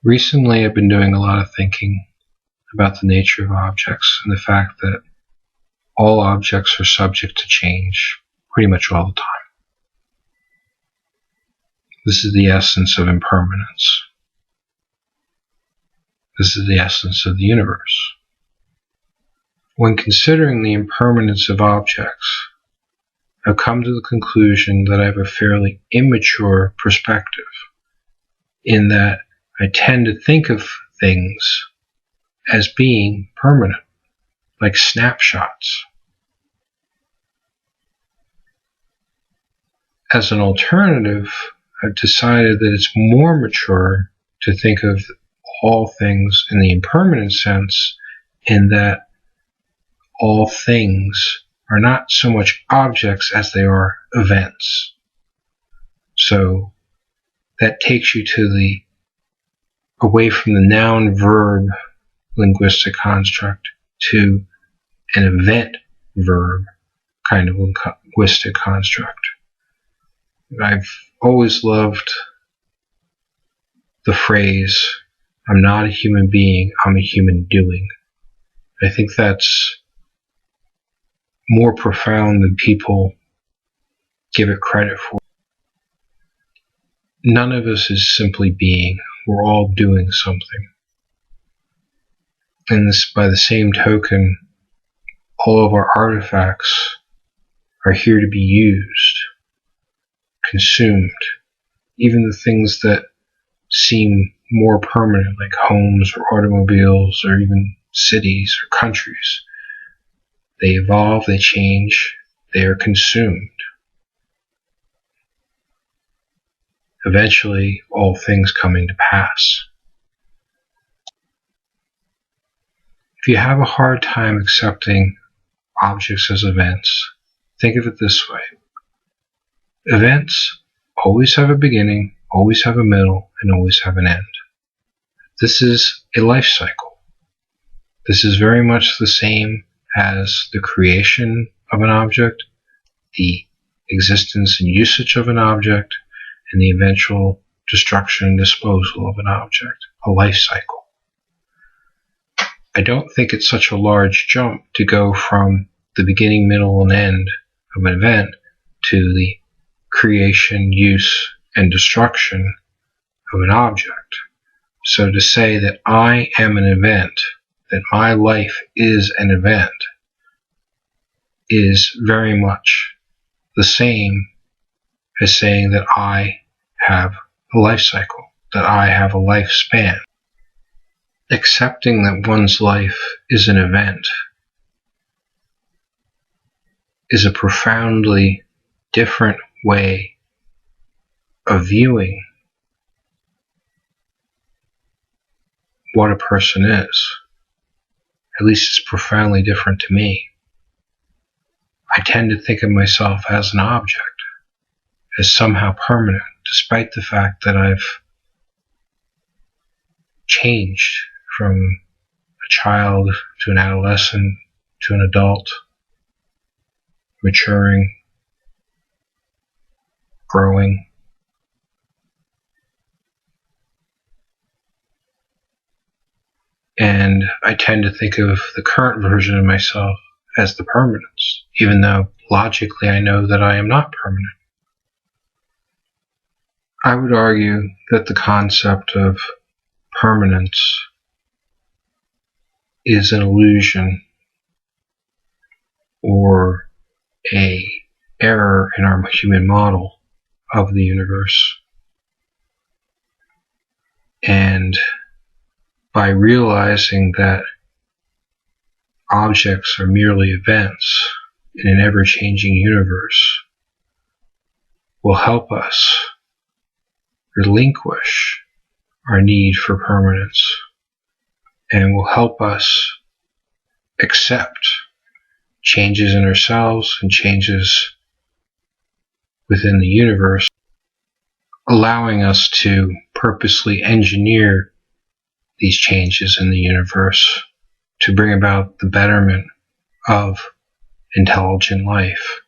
Recently, I've been doing a lot of thinking about the nature of objects and the fact that all objects are subject to change pretty much all the time. This is the essence of impermanence. This is the essence of the universe. When considering the impermanence of objects, I've come to the conclusion that I have a fairly immature perspective, in that I tend to think of things as being permanent, like snapshots. As an alternative, I've decided that it's more mature to think of all things in the impermanent sense, in that all things are not so much objects as they are events. So that takes you to away from the noun-verb linguistic construct to an event-verb kind of linguistic construct. I've always loved the phrase, "I'm not a human being, I'm a human doing." I think that's more profound than people give it credit for. None of us is simply being. We're all doing something. And this, by the same token, all of our artifacts are here to be used, consumed. Even the things that seem more permanent, like homes or automobiles or even cities or countries, they evolve, they change, they are consumed. Eventually, all things coming to pass. If you have a hard time accepting objects as events, think of it this way. Events always have a beginning, always have a middle, and always have an end. This is a life cycle. This is very much the same as the creation of an object, the existence and usage of an object, and the eventual destruction and disposal of an object, a life cycle. I don't think it's such a large jump to go from the beginning, middle, and end of an event to the creation, use, and destruction of an object. So to say that I am an event, that my life is an event, is very much the same as saying that I have a life cycle, that I have a lifespan. Accepting that one's life is an event is a profoundly different way of viewing what a person is. At least it's profoundly different to me. I tend to think of myself as an object, as somehow permanent, despite the fact that I've changed from a child to an adolescent to an adult, maturing, growing. And I tend to think of the current version of myself as the permanence, even though logically I know that I am not permanent. I would argue that the concept of permanence is an illusion or an error in our human model of the universe. And by realizing that objects are merely events in an ever-changing universe will help us relinquish our need for permanence and will help us accept changes in ourselves and changes within the universe, allowing us to purposely engineer these changes in the universe to bring about the betterment of intelligent life.